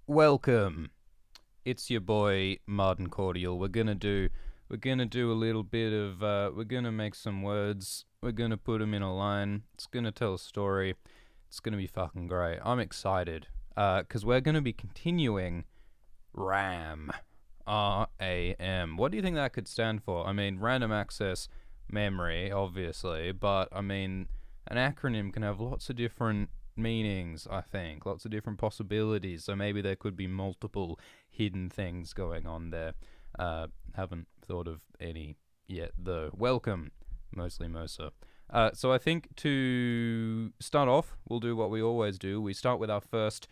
Welcome. It's your boy Marten Cordial. We're gonna do a little bit of we're gonna make some words. We're gonna put them in a line. It's gonna tell a story. It's gonna be fucking great. I'm excited. Cause we're gonna be continuing RAM. R.A.M. What do you think that could stand for? I mean, random access memory, obviously, but I mean, an acronym can have lots of different meanings, I think, lots of different possibilities. So maybe there could be multiple hidden things going on there. Haven't thought of any yet, though. Welcome, mostly Mosa. So I think to start off, we'll do what we always do. We start with our first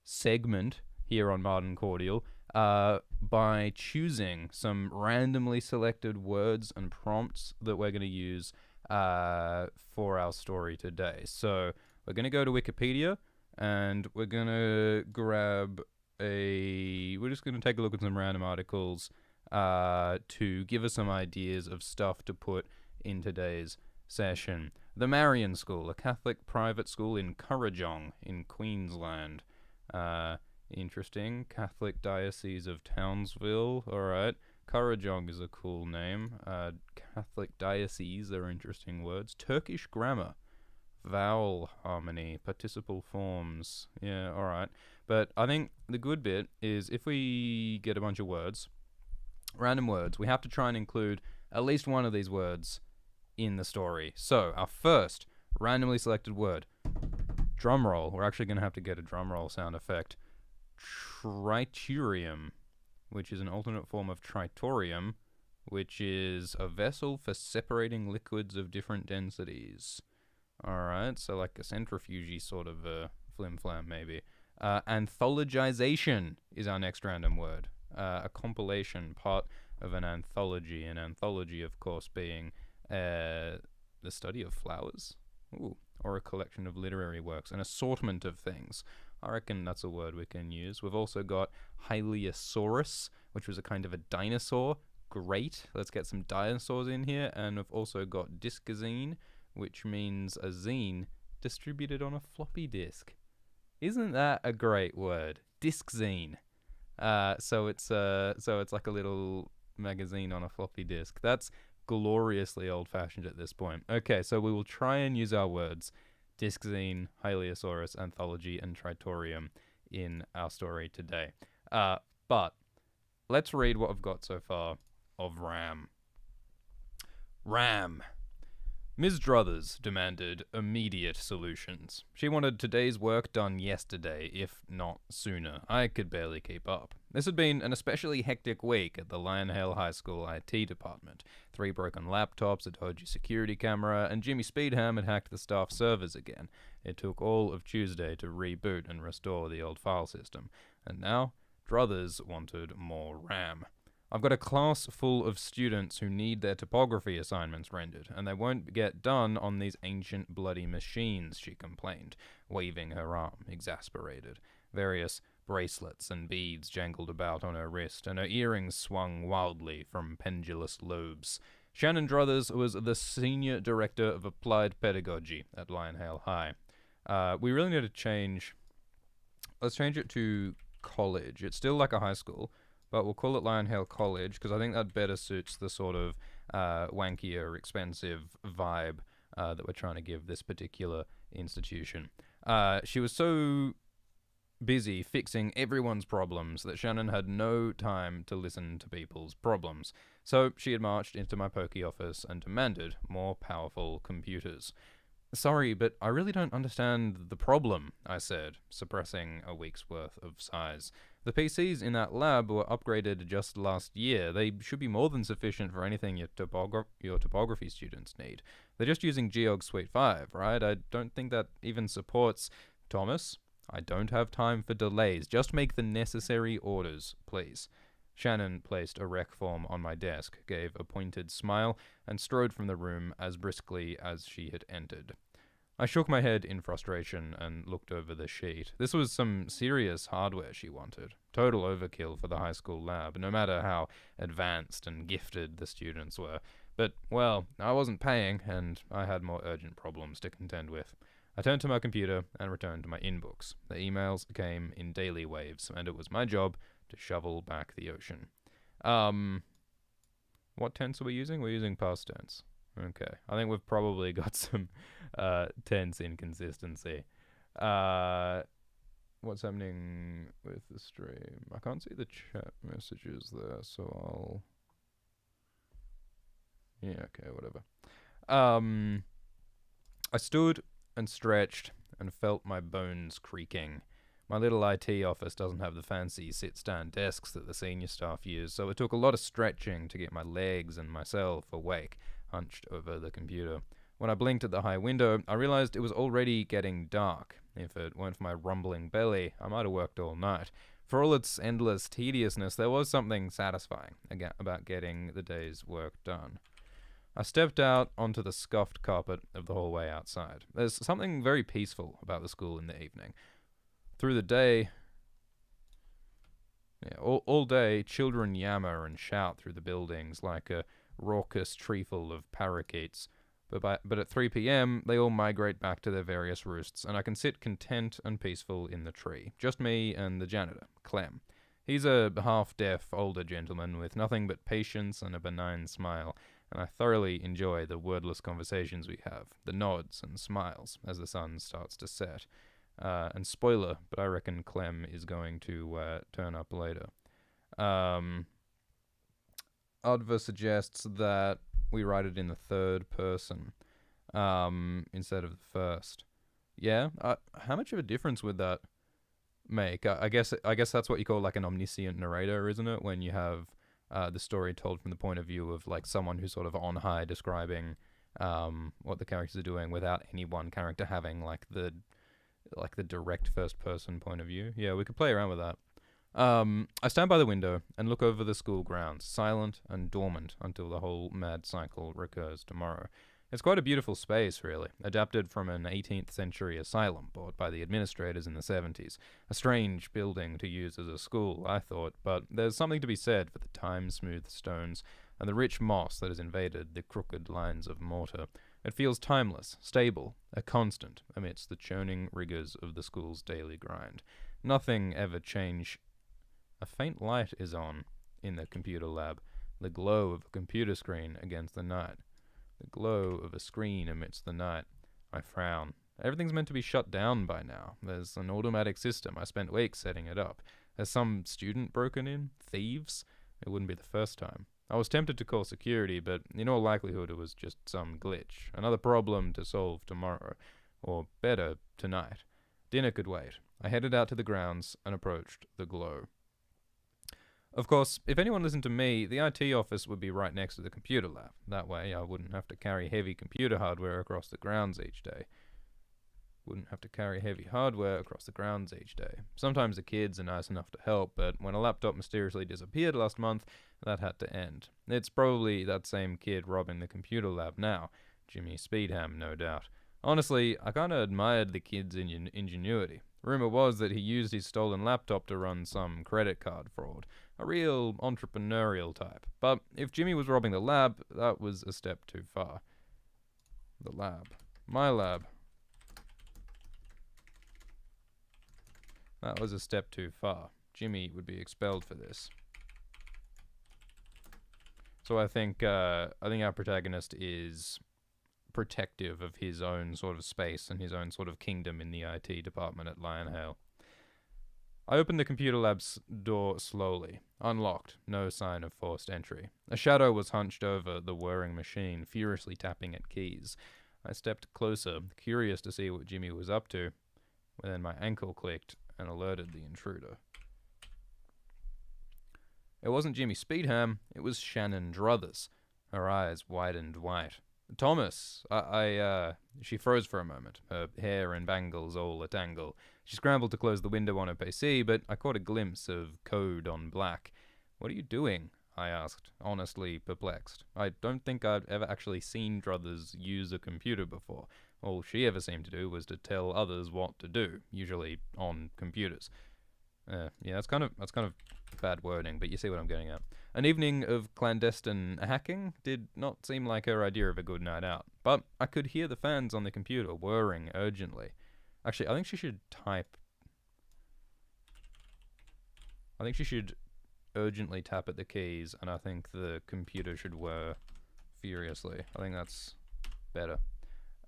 segment here on Marten Cordial by choosing some randomly selected words and prompts that we're going to use for our story today. So we're going to go to Wikipedia and we're going to we're just going to take a look at some random articles to give us some ideas of stuff to put in today's session. The Marian School, a Catholic private school in Kurrajong in Queensland. Interesting. Catholic Diocese of Townsville. Alright. Kurrajong is a cool name. Catholic Diocese are interesting words. Turkish grammar. Vowel harmony. Participle forms. Yeah, alright. But I think the good bit is if we get a bunch of words, random words, we have to try and include at least one of these words in the story. So, our first randomly selected word. Drum roll. We're actually going to have to get a drum roll sound effect. Triturium, which is an alternate form of tritorium, which is a vessel for separating liquids of different densities. Alright, so like a centrifuge sort of flim-flam maybe. Anthologization is our next random word. A compilation, part of an anthology. An anthology, of course, being the study of flowers. Ooh. Or a collection of literary works, an assortment of things. I reckon that's a word we can use. We've also got Hylaeosaurus, which was a kind of a dinosaur. Great, let's get some dinosaurs in here. And we've also got discazine, which means a zine distributed on a floppy disk. Isn't that a great word? Disczine. So it's like a little magazine on a floppy disk. That's gloriously old-fashioned at this point. Okay, so we will try and use our words disczine, Hylaeosaurus, anthology, and tritorium in our story today. But let's read what I've got so far of R.A.M. R.A.M. Ms. Druthers demanded immediate solutions. She wanted today's work done yesterday, if not sooner. I could barely keep up. This had been an especially hectic week at the Lionhead High School IT department. 3 broken laptops, a dodgy security camera, and Jimmy Speedham had hacked the staff servers again. It took all of Tuesday to reboot and restore the old file system. And now, Druthers wanted more RAM. I've got a class full of students who need their topography assignments rendered, and they won't get done on these ancient bloody machines, she complained, waving her arm, exasperated. Various bracelets and beads jangled about on her wrist, and her earrings swung wildly from pendulous lobes. Shannon Druthers was the Senior Director of Applied Pedagogy at Lionhead High. We really need to change... Let's change it to college. It's still like a high school, but we'll call it Lionhead College because I think that better suits the sort of wankier, expensive vibe that we're trying to give this particular institution. She was so busy fixing everyone's problems that Shannon had no time to listen to people's problems. So she had marched into my pokey office and demanded more powerful computers. Sorry, but I really don't understand the problem, I said, suppressing a week's worth of sighs. The PCs in that lab were upgraded just last year. They should be more than sufficient for anything your topography students need. They're just using Geog Suite 5, right? I don't think that even supports... Thomas, I don't have time for delays. Just make the necessary orders, please. Shannon placed a rec form on my desk, gave a pointed smile, and strode from the room as briskly as she had entered. I shook my head in frustration and looked over the sheet. This was some serious hardware she wanted. Total overkill for the high school lab, no matter how advanced and gifted the students were. But, well, I wasn't paying, and I had more urgent problems to contend with. I turned to my computer and returned to my inbox. The emails came in daily waves, and it was my job to shovel back the ocean. What tense are we using? We're using past tense. Okay. I think we've probably got some tense inconsistency. What's happening with the stream? I can't see the chat messages there, so I'll... Yeah, okay, whatever. I stood and stretched and felt my bones creaking. My little IT office doesn't have the fancy sit-stand desks that the senior staff use, so it took a lot of stretching to get my legs and myself awake, hunched over the computer. When I blinked at the high window, I realized it was already getting dark. If it weren't for my rumbling belly, I might have worked all night. For all its endless tediousness, there was something satisfying about getting the day's work done. I stepped out onto the scuffed carpet of the hallway outside. There's something very peaceful about the school in the evening. Through the day, all day, children yammer and shout through the buildings like a raucous treeful of parakeets. But at 3 p.m., they all migrate back to their various roosts, and I can sit content and peaceful in the tree. Just me and the janitor, Clem. He's a half-deaf older gentleman with nothing but patience and a benign smile, and I thoroughly enjoy the wordless conversations we have, the nods and smiles as the sun starts to set. And spoiler, but I reckon Clem is going to turn up later. Adva suggests that we write it in the third person instead of the first. Yeah, how much of a difference would that make? I guess that's what you call like an omniscient narrator, isn't it? When you have the story told from the point of view of like someone who's sort of on high describing what the characters are doing without any one character having like the direct first person point of view. Yeah, we could play around with that. I stand by the window and look over the school grounds, silent and dormant until the whole mad cycle recurs tomorrow. It's quite a beautiful space, really, adapted from an 18th century asylum bought by the administrators in the 70s. A strange building to use as a school, I thought, but there's something to be said for the time-smooth stones and the rich moss that has invaded the crooked lines of mortar. It feels timeless, stable, a constant amidst the churning rigors of the school's daily grind. Nothing ever change. A faint light is on in the computer lab, the glow of a computer screen against the night. The glow of a screen amidst the night. I frown. Everything's meant to be shut down by now. There's an automatic system. I spent weeks setting it up. Has some student broken in? Thieves? It wouldn't be the first time. I was tempted to call security, but in all likelihood it was just some glitch. Another problem to solve tomorrow. Or better, tonight. Dinner could wait. I headed out to the grounds and approached the glow. Of course, if anyone listened to me, the IT office would be right next to the computer lab. That way I wouldn't have to carry heavy computer hardware across the grounds each day. Sometimes the kids are nice enough to help, but when a laptop mysteriously disappeared last month, that had to end. It's probably that same kid robbing the computer lab now. Jimmy Speedham, no doubt. Honestly, I kinda admired the kid's ingenuity. Rumor was that he used his stolen laptop to run some credit card fraud. A real entrepreneurial type. But if Jimmy was robbing the lab, that was a step too far. The lab. My lab. That was a step too far. Jimmy would be expelled for this. So I think our protagonist is protective of his own sort of space and his own sort of kingdom in the IT department at Lionhale. I opened the computer lab's door slowly. Unlocked. No sign of forced entry. A shadow was hunched over the whirring machine, furiously tapping at keys. I stepped closer, curious to see what Jimmy was up to. Then my ankle clicked and alerted the intruder. It wasn't Jimmy Speedham, it was Shannon Druthers. Her eyes widened white. Thomas, she froze for a moment, her hair and bangles all a tangle. She scrambled to close the window on her PC, but I caught a glimpse of code on black. What are you doing? I asked, honestly perplexed. I don't think I'd ever actually seen Druthers use a computer before. All she ever seemed to do was to tell others what to do, usually on computers. Yeah, that's kind of bad wording, but you see what I'm getting at. An evening of clandestine hacking did not seem like her idea of a good night out, but I could hear the fans on the computer whirring urgently. Actually, I think she should type. I think she should urgently tap at the keys, and I think the computer should whir furiously. I think that's better.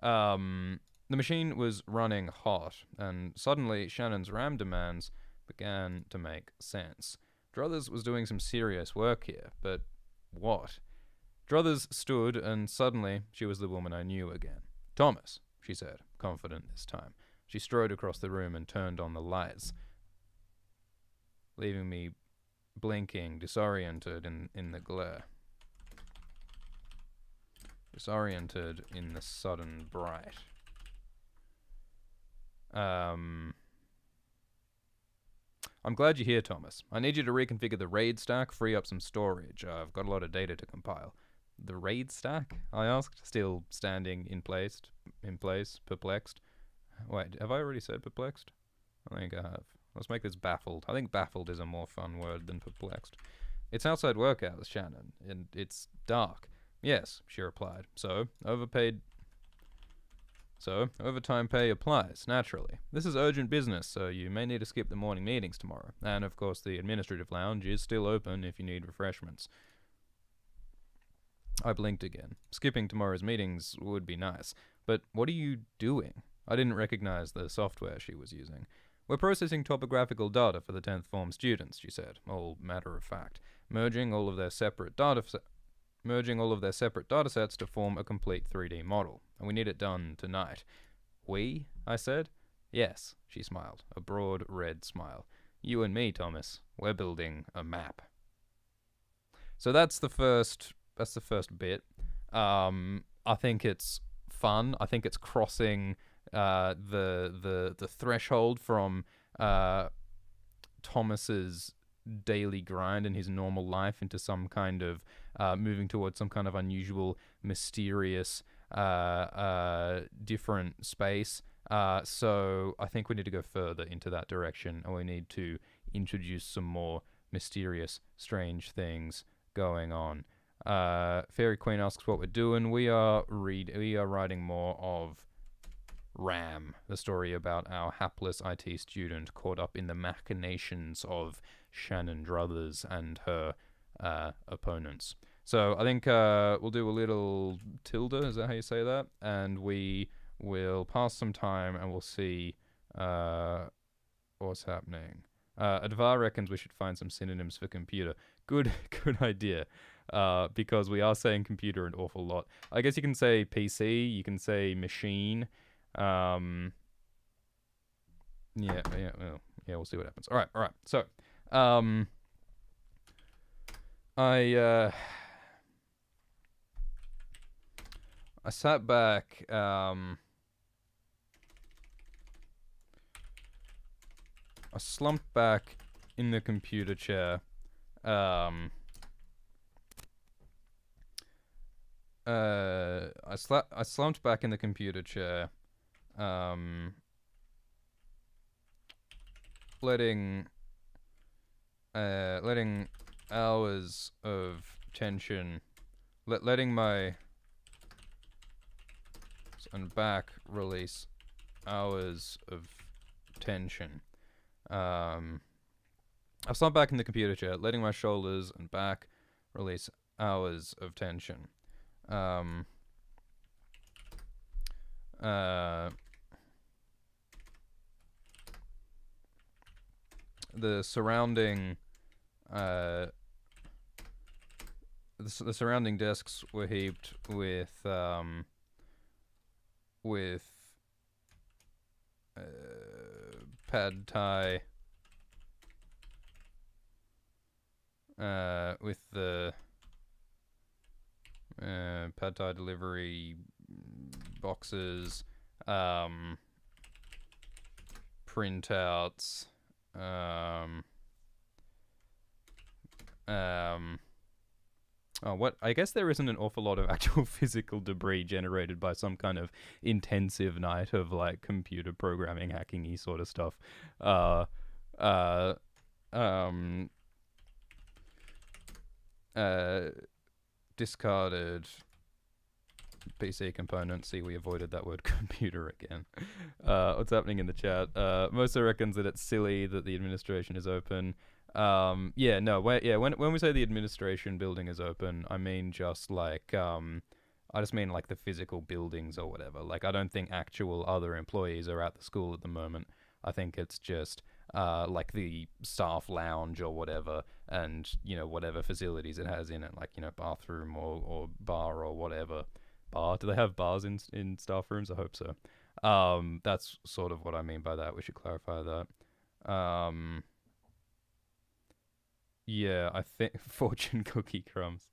The machine was running hot, and suddenly Shannon's R.A.M demands began to make sense. Druthers was doing some serious work here, but what? Druthers stood, and suddenly she was the woman I knew again. "Thomas," she said, confident this time. She strode across the room and turned on the lights, leaving me blinking, disoriented in the glare. Disoriented in the sudden bright. I'm glad you're here, Thomas. I need you to reconfigure the RAID stack, free up some storage. I've got a lot of data to compile. The RAID stack? I asked, still standing in place, perplexed. Wait, have I already said perplexed? I think I have. Let's make this baffled. I think baffled is a more fun word than perplexed. It's outside work hours, Shannon, and it's dark. Yes, she replied. So, overtime pay applies, naturally. This is urgent business, so you may need to skip the morning meetings tomorrow. And, of course, the administrative lounge is still open if you need refreshments. I blinked again. Skipping tomorrow's meetings would be nice. But what are you doing? I didn't recognize the software she was using. We're processing topographical data for the 10th form students, she said, all matter of fact, merging all of their separate datasets to form a complete 3D model, and we need it done tonight. We? I said. Yes, she smiled, a broad red smile. You and me, Thomas. We're building a map. So that's the first bit. I think it's fun. I think it's crossing the threshold from Thomas's daily grind in his normal life into some kind of moving towards some kind of unusual, mysterious, different space. So I think we need to go further into that direction, and we need to introduce some more mysterious, strange things going on. Fairy Queen asks what we're doing. We are writing more of R.A.M, the story about our hapless IT student caught up in the machinations of Shannon Druthers and her opponents. So I think we'll do a little tilde, is that how you say that? And we will pass some time and we'll see what's happening. Advar reckons we should find some synonyms for computer. Good idea. Because we are saying computer an awful lot. I guess you can say PC, you can say machine. We'll see what happens. All right. So, I sat back. I slumped back in the computer chair. I slumped back in the computer chair. Letting hours of tension, letting my and back release hours of tension. I slumped back in the computer chair, letting my shoulders and back release hours of tension. The surrounding the surrounding desks were heaped with pad thai, with the pad thai delivery boxes, printouts, what? I guess there isn't an awful lot of actual physical debris generated by some kind of intensive night of like computer programming, hacking-y sort of stuff. discarded PC component. See, we avoided that word computer again. What's happening in the chat? Mosa reckons that it's silly that the administration is open. When we say the administration building is open, I mean just like I just mean like the physical buildings or whatever. Like I don't think actual other employees are at the school at the moment. I think it's just like the staff lounge or whatever, and whatever facilities it has in it, like bathroom or bar or whatever. Bar? Do they have bars in staff rooms? I hope so. That's sort of what I mean by that. We should clarify that. Yeah, I think fortune cookie crumbs.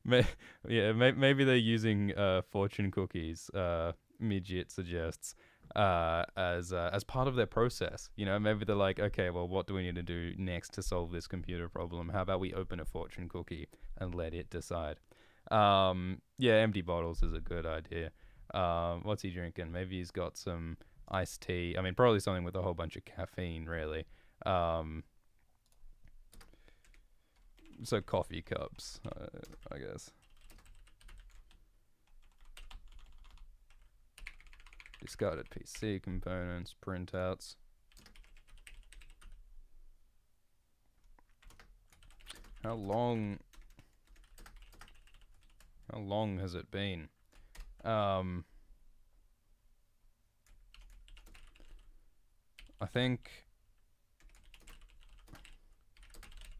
Maybe they're using fortune cookies. Midget suggests as part of their process. Maybe they're like, okay, well, what do we need to do next to solve this computer problem? How about we open a fortune cookie and let it decide? Empty bottles is a good idea. What's he drinking? Maybe he's got some iced tea. I mean, probably something with a whole bunch of caffeine, really. So coffee cups, I guess. Discarded PC components, printouts. How long has it been? I think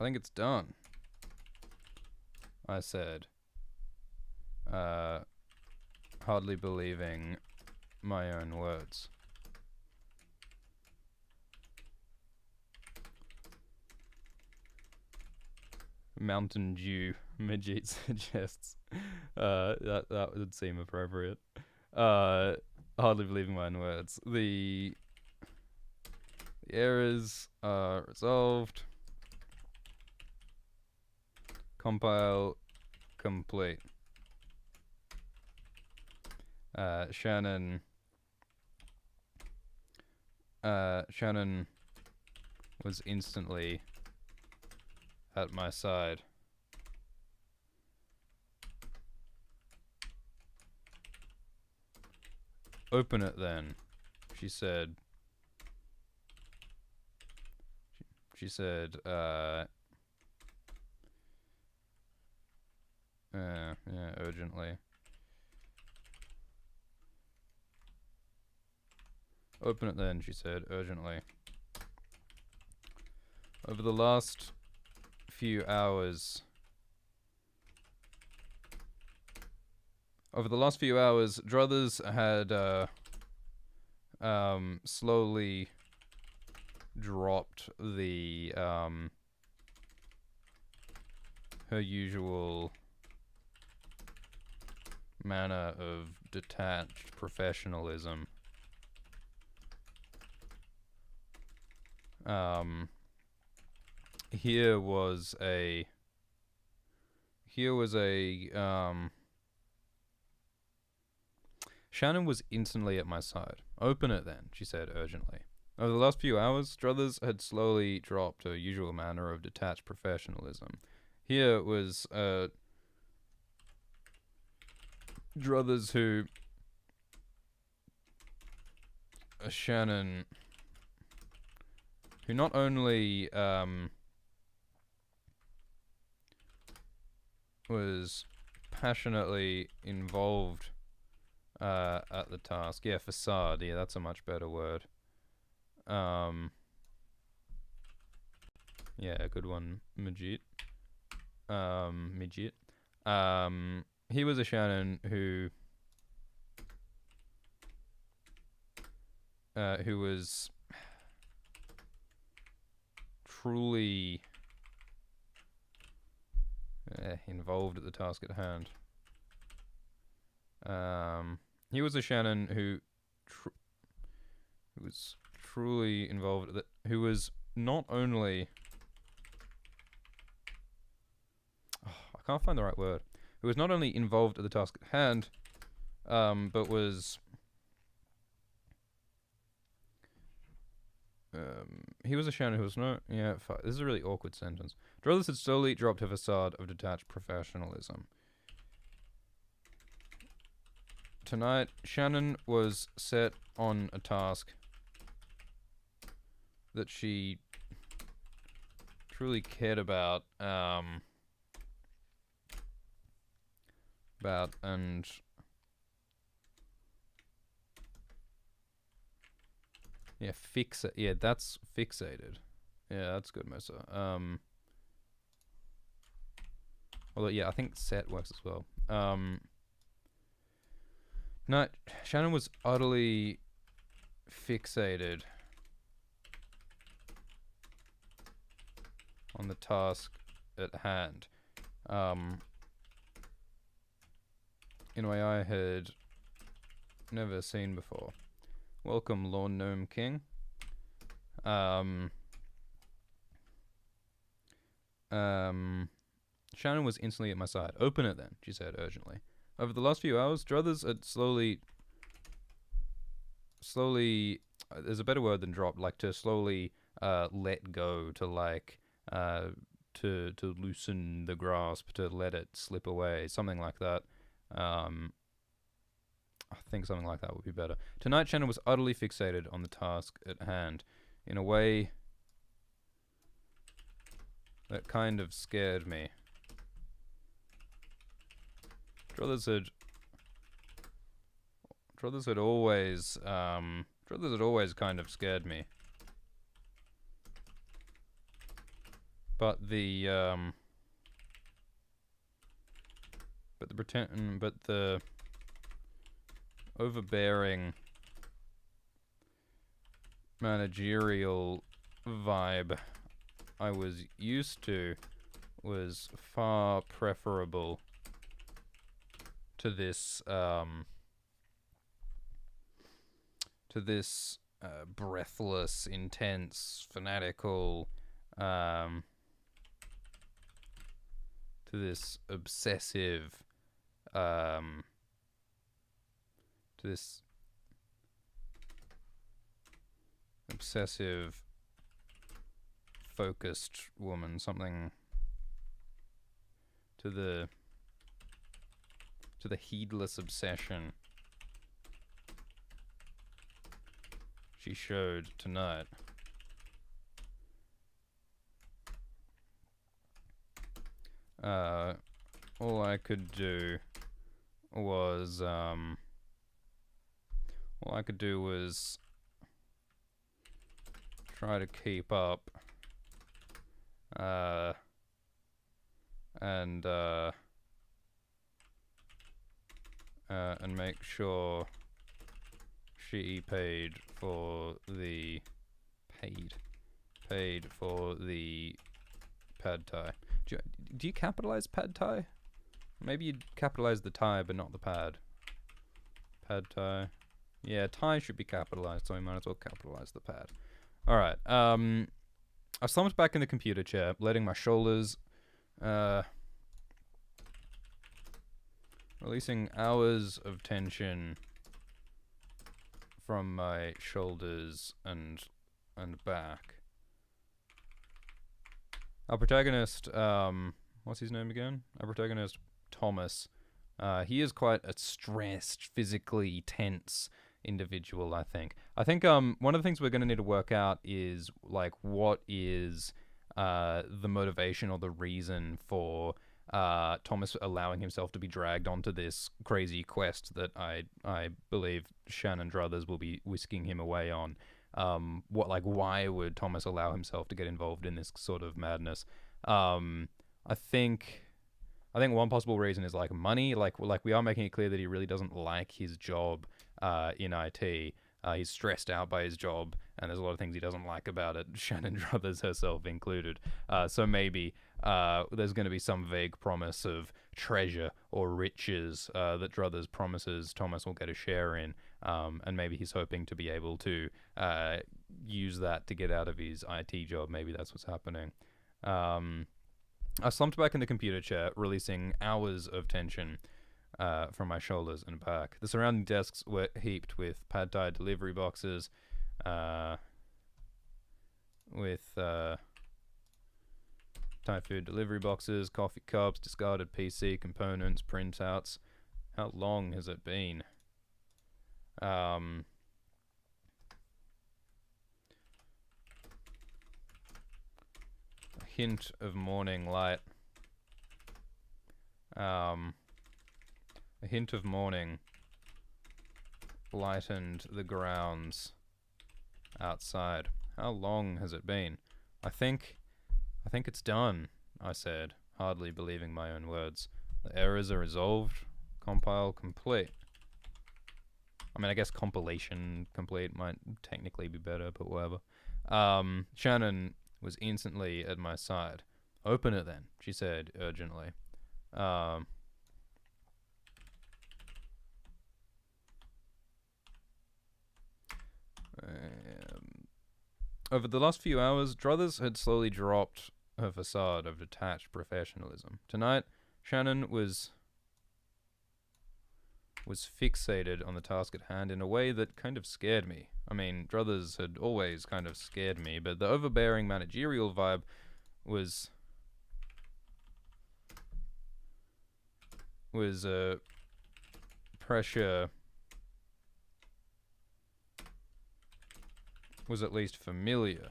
it's done. I said, hardly believing my own words. Mountain Dew, Majid suggests. That would seem appropriate. Hardly believing my own words. The errors are resolved. Compile complete. Shannon was instantly at my side. Open it then, she said. She said, urgently. Open it then, she said, urgently. Over the last few hours, Druthers had slowly dropped the her usual manner of detached professionalism. Here was a Shannon was instantly at my side. Open it then, she said urgently. Over the last few hours, Struthers had slowly dropped her usual manner of detached professionalism. Here was Druthers who Shannon, who not only was passionately involved at the task. Yeah, facade. Yeah, that's a much better word. Yeah, a good one, Majid. Midget. He was a Shannon who was truly involved at the task at hand. He was a Shannon who was truly involved, who was not only... I can't find the right word. Who was not only involved at the task at hand, but was He was a Shannon who was no. Yeah, this is a really awkward sentence. Druthers had slowly dropped her facade of detached professionalism. Tonight, Shannon was set on a task that she truly cared about, and yeah, yeah, that's fixated. Yeah, that's good, Mercer. Although, yeah, I think set works as well. No, Shannon was utterly fixated on the task at hand, in a way I had never seen before. Welcome, Lord Gnome King. Shannon was instantly at my side. Open it then, she said urgently. Over the last few hours, Druthers had slowly, there's a better word than drop, like to slowly let go, to like, to loosen the grasp, to let it slip away, something like that. I think something like that would be better. Tonight, Shannon was utterly fixated on the task at hand, in a way that kind of scared me. Druthers had always kind of scared me. But the overbearing managerial vibe I was used to was far preferable to this breathless, intense, fanatical, to this obsessive, focused woman, something to the heedless obsession she showed tonight. All I could do was try to keep up, and make sure she paid for the pad thai. Do you capitalize pad thai? Maybe you'd capitalize the Thai but not the pad. Pad Thai. Yeah, Thai should be capitalized, so I might as well capitalize the pad. Alright, I slumped back in the computer chair, letting my shoulders, releasing hours of tension from my shoulders and back. Our protagonist, what's his name again? Our protagonist, Thomas. He is quite a stressed, physically tense individual, I think. One of the things we're going to need to work out is, like, what is the motivation or the reason for Thomas allowing himself to be dragged onto this crazy quest that I believe Shannon Druthers will be whisking him away on. Why would Thomas allow himself to get involved in this sort of madness? I think one possible reason is like money. Like we are making it clear that he really doesn't like his job in IT. He's stressed out by his job, and there's a lot of things he doesn't like about it, Shannon Druthers herself included. So maybe there's going to be some vague promise of treasure or riches that Druthers promises Thomas will get a share in, and maybe he's hoping to be able to use that to get out of his IT job. Maybe that's what's happening. I slumped back in the computer chair, releasing hours of tension from my shoulders and back. The surrounding desks were heaped with pad thai delivery boxes, with Thai food delivery boxes, coffee cups, discarded PC components, printouts. How long has it been? A hint of morning light. A hint of morning lightened the grounds outside. How long has it been? I think it's done, I said, hardly believing my own words. The errors are resolved. Compile complete. I mean, I guess compilation complete might technically be better, but whatever. Shannon was instantly at my side. Open it then, she said urgently. Over the last few hours, Druthers had slowly dropped her facade of detached professionalism. Tonight, Shannon was fixated on the task at hand in a way that kind of scared me. I mean, Druthers had always kind of scared me, but the overbearing managerial vibe was pressure was at least familiar.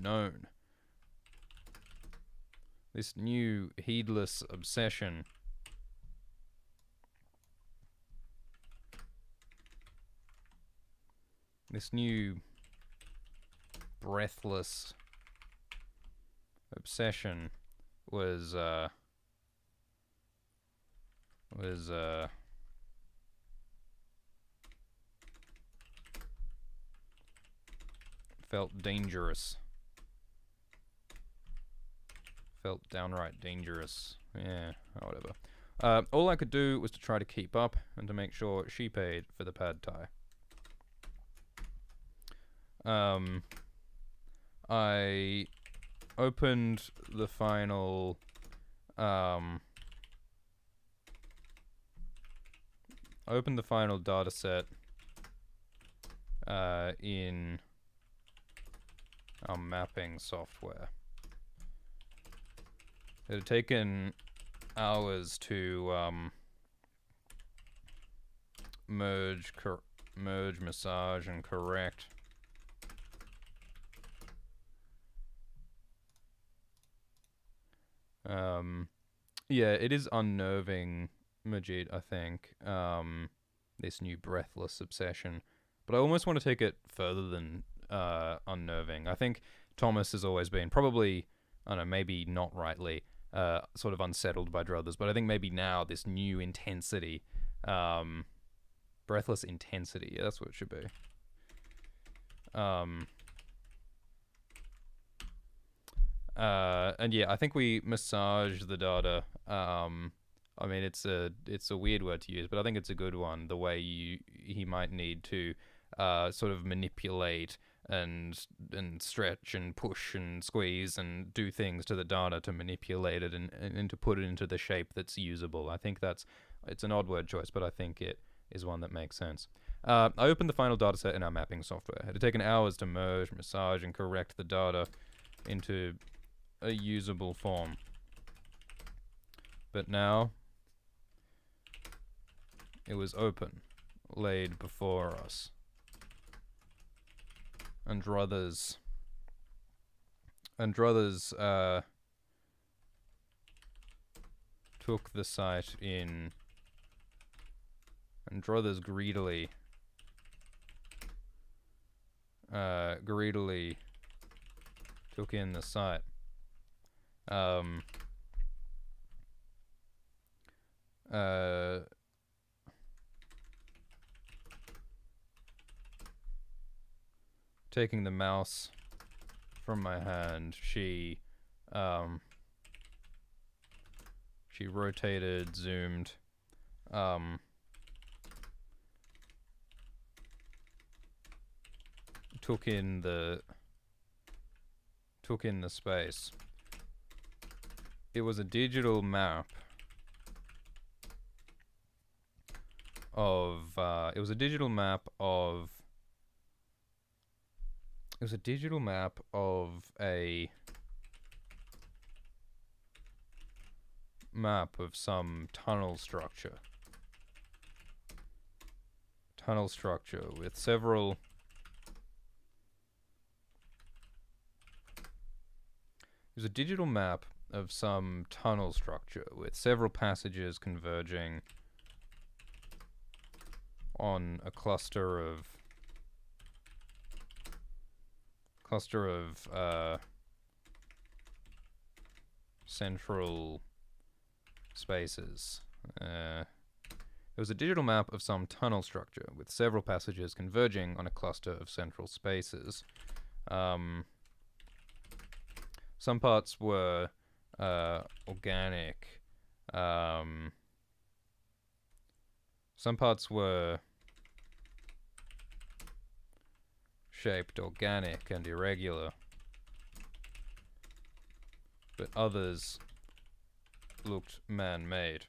Known. This new heedless obsession this new breathless obsession was felt dangerous. Felt downright dangerous. Yeah, whatever. All I could do was to try to keep up and to make sure she paid for the pad thai. I opened the final data set in our mapping software. It had taken hours to merge, massage, and correct. Yeah, it is unnerving, Majid, I think, this new breathless obsession. But I almost want to take it further than unnerving. I think Thomas has always been, probably, I don't know, maybe not rightly, sort of unsettled by Druthers, but I think maybe now this new intensity, breathless intensity, yeah, that's what it should be. And yeah, I think we massage the data. I mean, it's a weird word to use, but I think it's a good one. The way he might need to sort of manipulate and stretch and push and squeeze and do things to the data to manipulate it and to put it into the shape that's usable. I think it's an odd word choice, but I think it is one that makes sense. I opened the final dataset in our mapping software. It had taken hours to merge, massage, and correct the data into a usable form. But now it was open, laid before us. And Druthers took the site in, and Druthers greedily took in the site. Taking the mouse from my hand, she rotated, zoomed, took in the space. It was a digital map of It was a digital map of some tunnel structure. Tunnel structure with several... It was a digital map of some tunnel structure with several passages converging on a cluster of central spaces. It was a digital map of some tunnel structure with several passages converging on a cluster of central spaces. Some parts were organic. Some parts were shaped organic and irregular, but others looked man-made.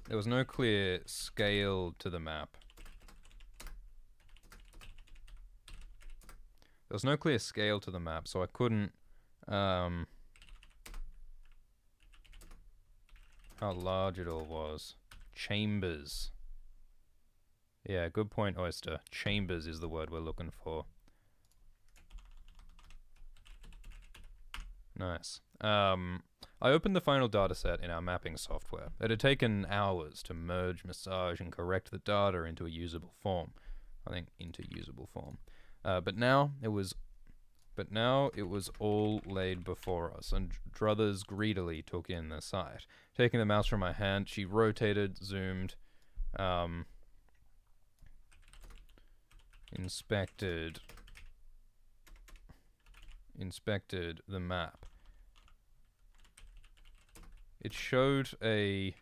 There was no clear scale to the map. There was no clear scale to the map, so I couldn't... how large it all was. Chambers. Yeah, good point, Oyster. Chambers is the word we're looking for. Nice. I opened the final dataset in our mapping software. It had taken hours to merge, massage, and correct the data into a usable form. I think into usable form. But now it was all laid before us, and Druthers greedily took in the sight. Taking the mouse from my hand, she rotated, zoomed, inspected the map. It showed a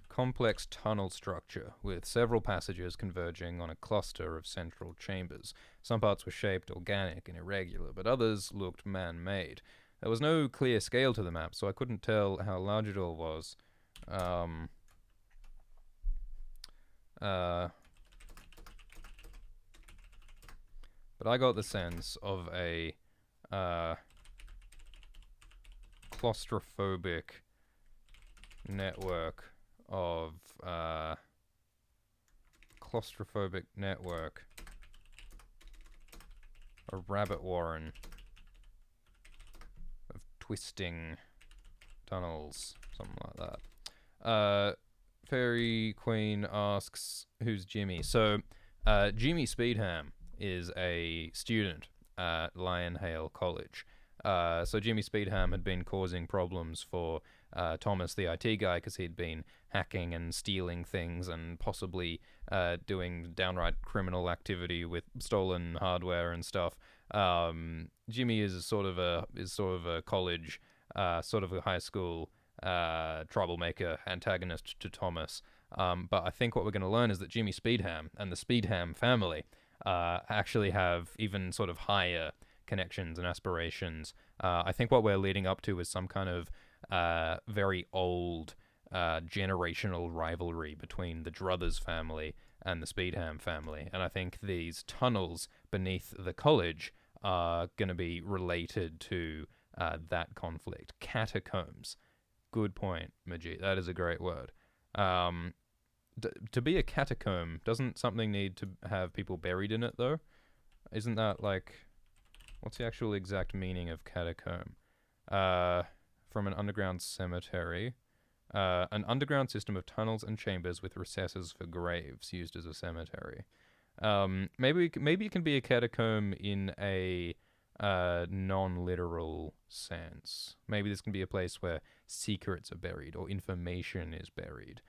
complex tunnel structure with several passages converging on a cluster of central chambers. Some parts were shaped organic and irregular, but others looked man-made. There was no clear scale to the map, so I couldn't tell how large it all was. But I got the sense of a claustrophobic network of a rabbit warren of twisting tunnels, something like that. Fairy Queen asks, who's Jimmy? So, Jimmy Speedham is a student at Lionhale College. So Jimmy Speedham had been causing problems for Thomas, the IT guy, because he'd been hacking and stealing things and possibly doing downright criminal activity with stolen hardware and stuff. Jimmy is sort of a college, sort of a high school troublemaker antagonist to Thomas. But I think what we're going to learn is that Jimmy Speedham and the Speedham family actually have even sort of higher connections and aspirations. I think what we're leading up to is some kind of very old generational rivalry between the Druthers family and the Speedham family. And I think these tunnels beneath the college are going to be related to that conflict. Catacombs. Good point, Majid. That is a great word. To be a catacomb, doesn't something need to have people buried in it, though? Isn't that like... What's the actual exact meaning of catacomb? From an underground cemetery. An underground system of tunnels and chambers with recesses for graves used as a cemetery. Maybe it can be a catacomb in a non-literal sense. Maybe this can be a place where secrets are buried or information is buried.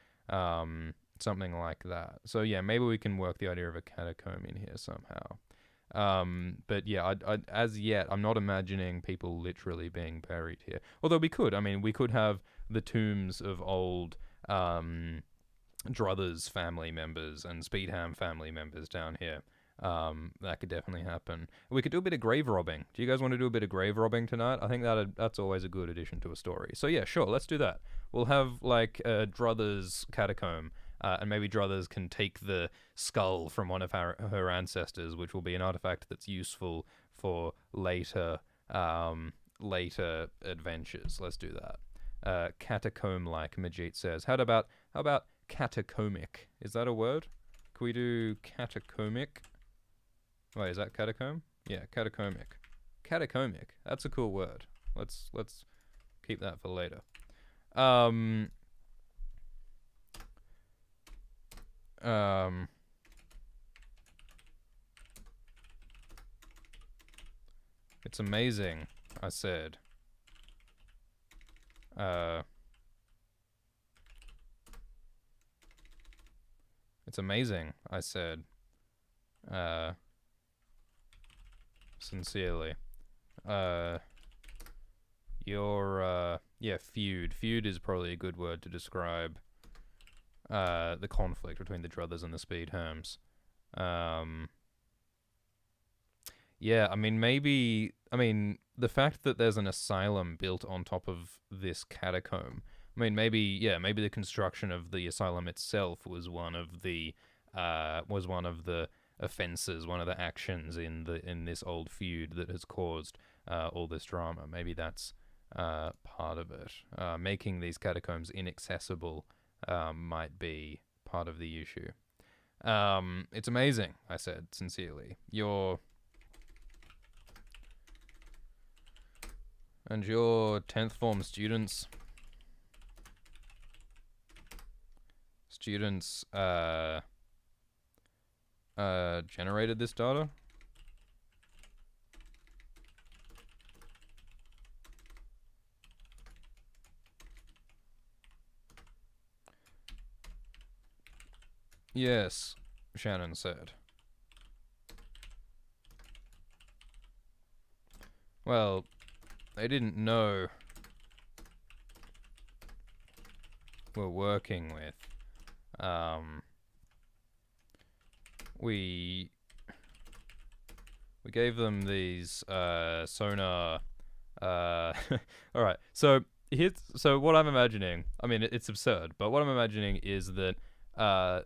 Something like that. So yeah, maybe we can work the idea of a catacomb in here somehow. But yeah, as yet, I'm not imagining people literally being buried here. Although we could. I mean, we could have the tombs of old Druthers family members and Speedham family members down here. That could definitely happen. We could do a bit of grave robbing. Do you guys want to do a bit of grave robbing tonight? I think that's always a good addition to a story. So yeah, sure, let's do that. We'll have like a Druthers catacomb. and maybe Druthers can take the skull from one of her ancestors, which will be an artifact that's useful for later adventures. Let's do that. Catacomb-like, Majit says. How about catacomic? Is that a word? Can we do catacomic? Wait, is that catacomb? Yeah, catacomic. Catacomic. That's a cool word. Let's keep that for later. It's amazing, I said. It's amazing, I said. Sincerely. Feud. Feud is probably a good word to describe the conflict between the Druthers and the Speedherms. Yeah, I mean, the fact that there's an asylum built on top of this catacomb. I mean, maybe the construction of the asylum itself was one of the offenses, one of the actions in this old feud that has caused all this drama. Maybe that's part of it. Making these catacombs inaccessible might be part of the issue. It's amazing, I said sincerely. Your 10th form students generated this data? Yes, Shannon said. Well, they didn't know we're working with. We gave them these sonar. All right. So what I'm imagining. I mean, it's absurd, but what I'm imagining is that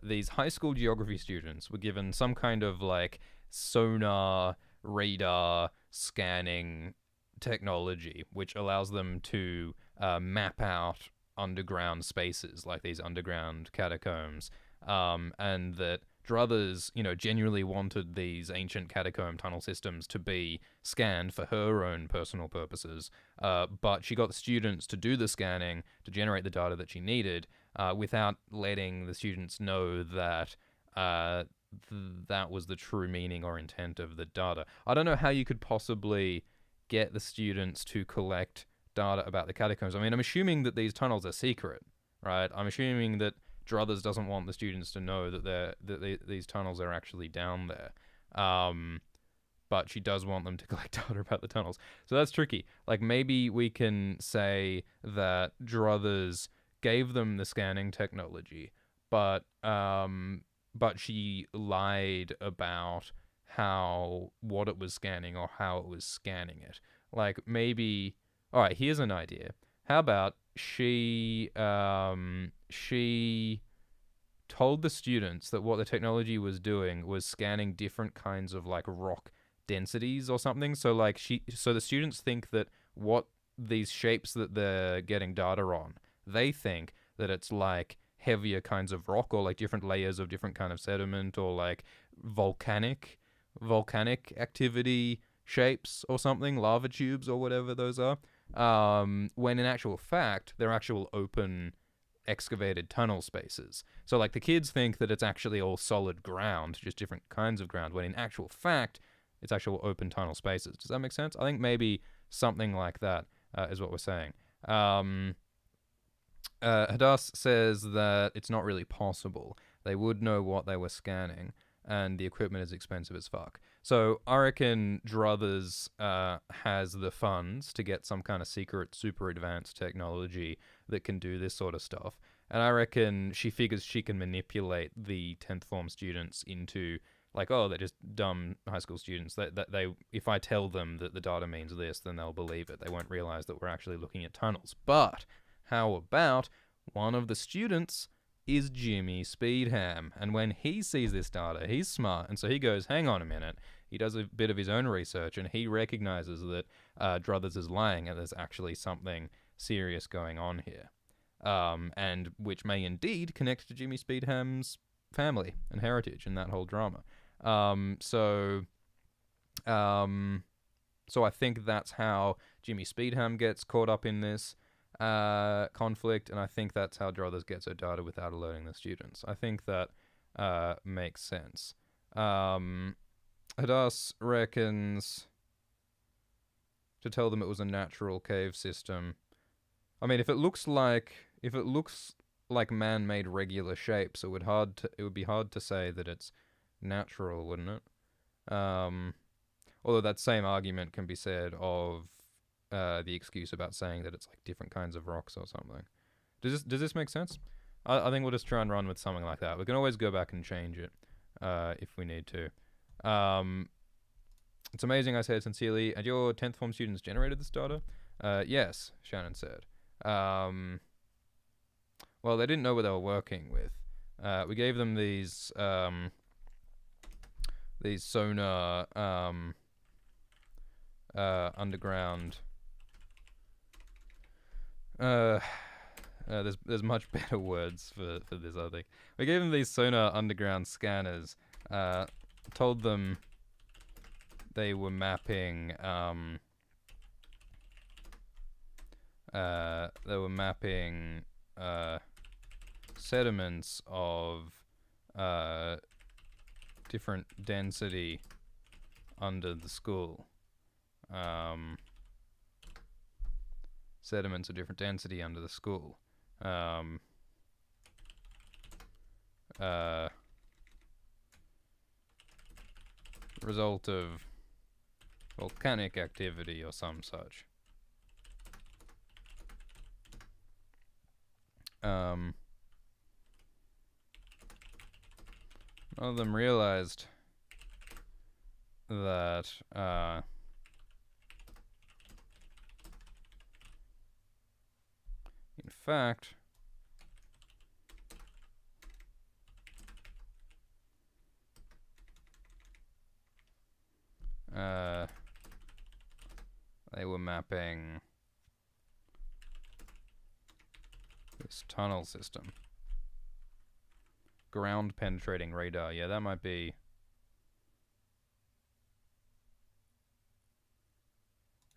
these high school geography students were given some kind of like sonar radar scanning technology, which allows them to map out underground spaces like these underground catacombs, and that Druthers, genuinely wanted these ancient catacomb tunnel systems to be scanned for her own personal purposes, but she got the students to do the scanning to generate the data that she needed, without letting the students know that that was the true meaning or intent of the data. I don't know how you could possibly get the students to collect data about the catacombs. I mean, I'm assuming that these tunnels are secret, right? I'm assuming that Druthers doesn't want the students to know that these tunnels are actually down there. But she does want them to collect data about the tunnels. So that's tricky. Like, maybe we can say that Druthers gave them the scanning technology, but she lied about what it was scanning or how it was scanning it. Like, maybe, all right, here's an idea. How about she told the students that what the technology was doing was scanning different kinds of like rock densities or something. So like so the students think that what these shapes that they're getting data on, they think that it's like heavier kinds of rock or like different layers of different kind of sediment or like volcanic activity shapes or something, lava tubes or whatever those are. When in actual fact, they're actual open excavated tunnel spaces. So like the kids think that it's actually all solid ground, just different kinds of ground, when in actual fact, it's actual open tunnel spaces. Does that make sense? I think maybe something like that is what we're saying. Hadass says that it's not really possible. They would know what they were scanning, and the equipment is expensive as fuck. So I reckon Druthers has the funds to get some kind of secret, super advanced technology that can do this sort of stuff. And I reckon she figures she can manipulate the 10th form students into, like, oh, they're just dumb high school students. They if I tell them that the data means this, then they'll believe it. They won't realize that we're actually looking at tunnels. But how about one of the students is Jimmy Speedham. And when he sees this data, he's smart, and so he goes, hang on a minute. He does a bit of his own research, and he recognizes that Druthers is lying, and there's actually something serious going on here, and which may indeed connect to Jimmy Speedham's family and heritage and that whole drama. So I think that's how Jimmy Speedham gets caught up in this conflict, and I think that's how Druthers gets her data without alerting the students. I think that makes sense. Hadass reckons to tell them it was a natural cave system. I mean, if it looks like man-made regular shapes, it would be hard to say that it's natural, wouldn't it? Although that same argument can be said of the excuse about saying that it's like different kinds of rocks or something. Does this make sense? I think we'll just try and run with something like that. We can always go back and change it if we need to. It's amazing, I said sincerely. And your 10th form students generated this data? Yes, Shannon said. Well, they didn't know what they were working with. We gave them these sonar underground. There's much better words for this, I think. We gave them these sonar underground scanners. Told them they were mapping sediments of different density under the school. Sediments of different density under the school. Result of volcanic activity or some such. None of them realized that in fact they were mapping this tunnel system. Ground penetrating radar. Yeah, that might be.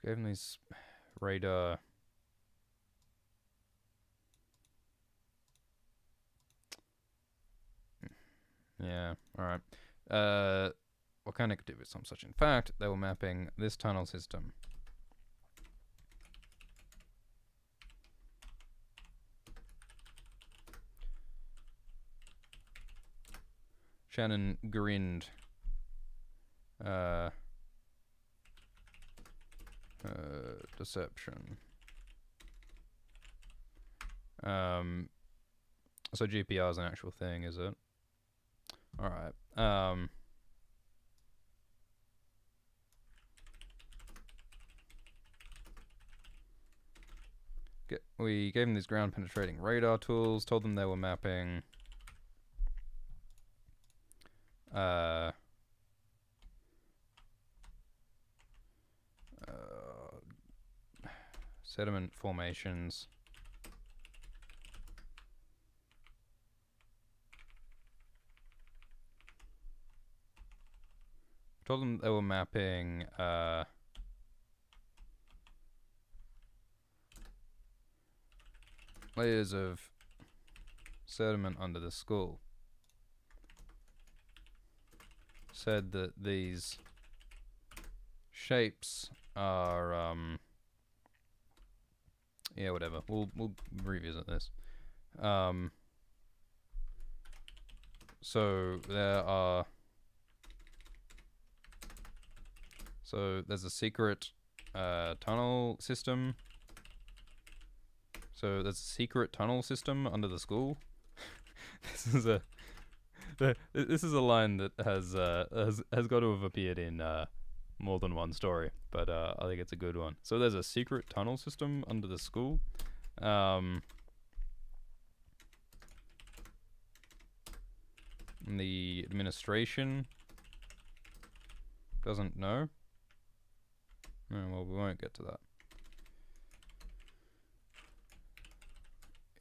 Gave them these radar. Yeah, alright. What kind of activity? Some such. In fact, they were mapping this tunnel system. Shannon grinned. Deception. So GPR is an actual thing, is it? Alright. We gave them these ground penetrating radar tools, told them they were mapping sediment formations. Told them they were mapping layers of sediment under the school. Said that these shapes are yeah, whatever. We'll revisit this. So there's a secret tunnel system. So there's a secret tunnel system under the school. This is a line that has got to have appeared in more than one story, but I think it's a good one. So there's a secret tunnel system under the school. And the administration doesn't know. Oh, well, we won't get to that.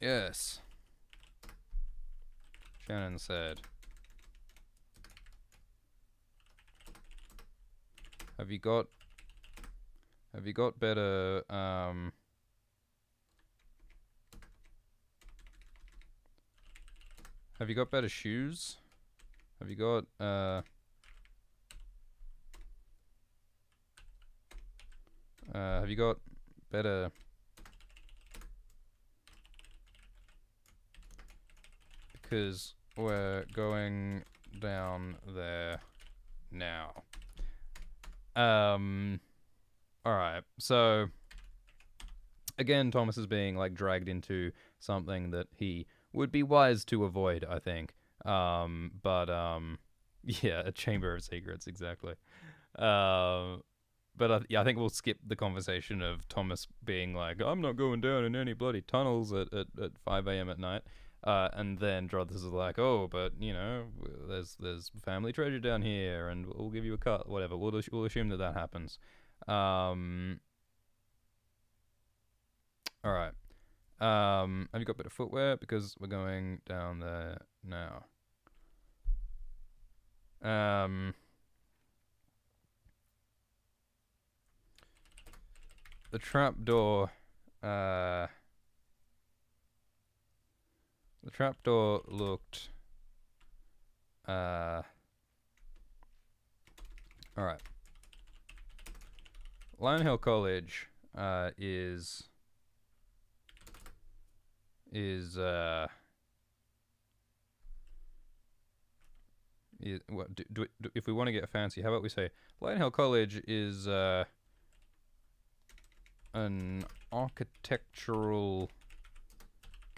Yes. Shannon said. Have you got better have you got better shoes? Have you got better, because we're going down there now. Alright, so again, Thomas is being like dragged into something that he would be wise to avoid, I think. Yeah, a chamber of secrets, exactly. But yeah, I think we'll skip the conversation of Thomas being like, I'm not going down in any bloody tunnels at 5 a.m. at night. And then Druthers is like, oh, but, you know, there's family treasure down here, and we'll give you a cut, whatever. We'll assume that happens. Alright. Have you got better footwear? Because we're going down there now. The trapdoor, the trapdoor looked, alright. Lion Hill College, is what if we want to get fancy, how about we say Lion Hill College is an architectural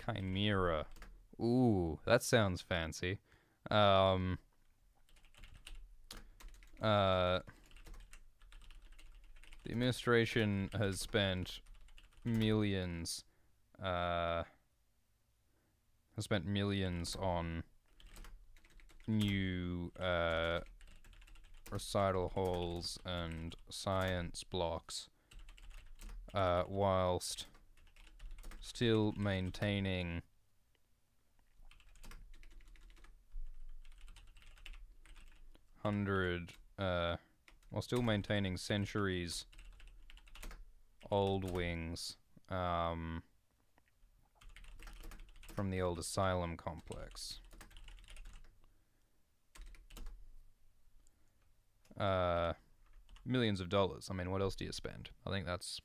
chimera. Ooh, that sounds fancy. The administration has spent millions on new recital halls and science blocks, whilst still maintaining centuries old wings from the old asylum complex. Millions of dollars. I mean, what else do you spend? I think that's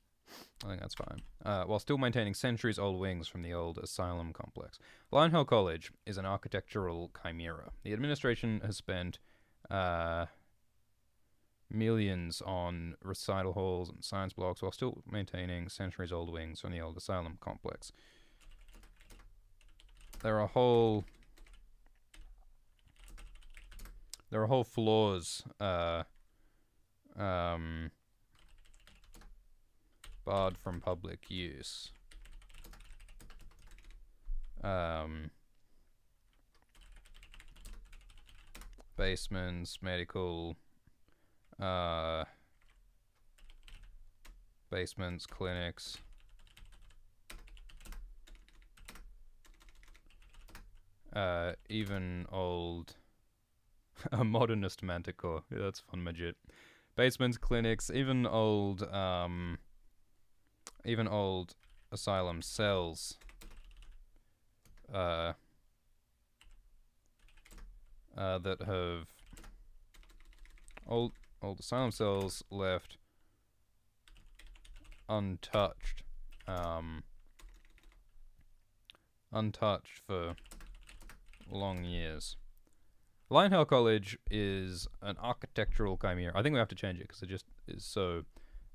fine. While still maintaining centuries old wings from the old asylum complex. Lion Hill College is an architectural chimera. The administration has spent millions on recital halls and science blocks while still maintaining centuries old wings from the old asylum complex. There are whole floors barred from public use. Basements, medical, basements, clinics. Even old a modernist manticore. Yeah, that's fun, Majid. Basements, clinics, even old asylum cells that have old asylum cells left untouched for long years. Lion Hill College is an architectural chimera. I think we have to change it because it just is so,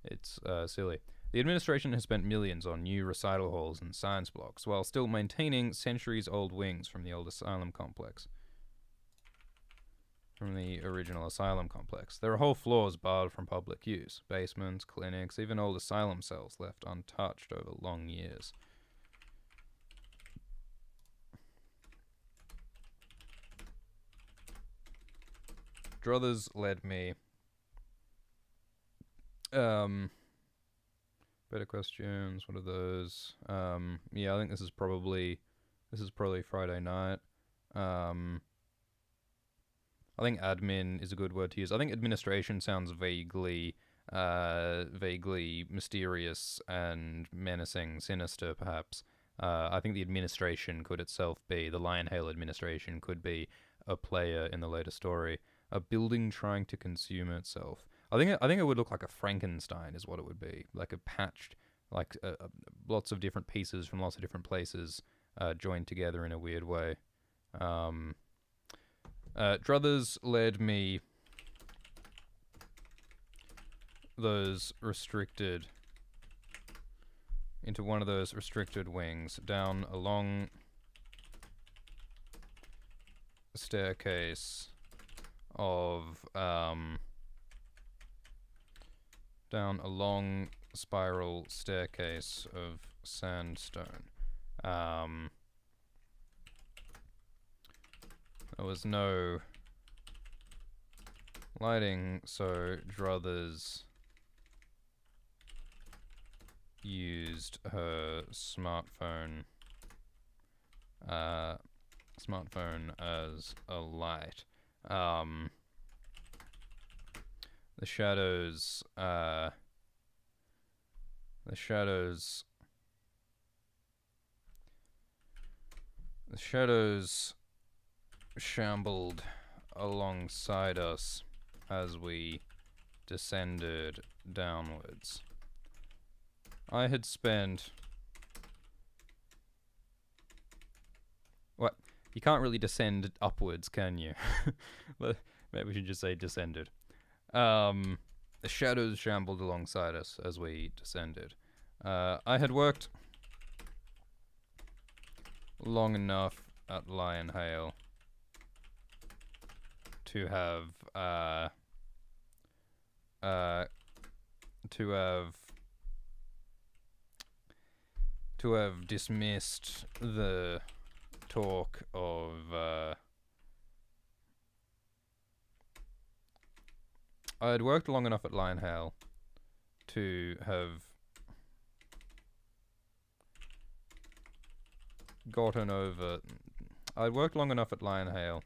it's silly. The administration has spent millions on new recital halls and science blocks while still maintaining centuries-old wings from the old asylum complex. From the original asylum complex. There are whole floors barred from public use. Basements, clinics, even old asylum cells left untouched over long years. Druthers led me. Better questions. What are those? Yeah, I think this is probably Friday night. I think admin is a good word to use. I think administration sounds vaguely mysterious and menacing, sinister, perhaps. I think the administration could itself be, the Lionhail administration could be a player in the later story. A building trying to consume itself. I think it would look like a Frankenstein is what it would be. Like a patched, like lots of different pieces from lots of different places joined together in a weird way. Druthers led me into one of those restricted wings, down a long staircase of down a long spiral staircase of sandstone. There was no lighting, so Druthers used her smartphone as a light. The shadows shambled alongside us as we descended downwards. I had spent... What? You can't really descend upwards, can you? Maybe we should just say descended. The shadows shambled alongside us as we descended. I had worked long enough at Lionhail to have dismissed the talk of I had worked long enough at Lionhail to have gotten over. I'd worked long enough at Lionhail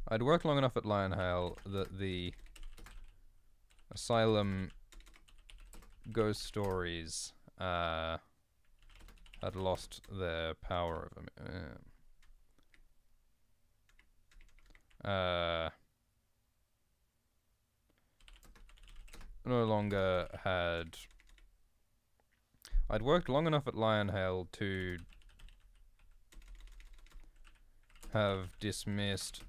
I'd worked long enough at Lionhail that the Asylum ghost stories had lost their power over me. No longer had... I'd worked long enough at Lionhail to have dismissed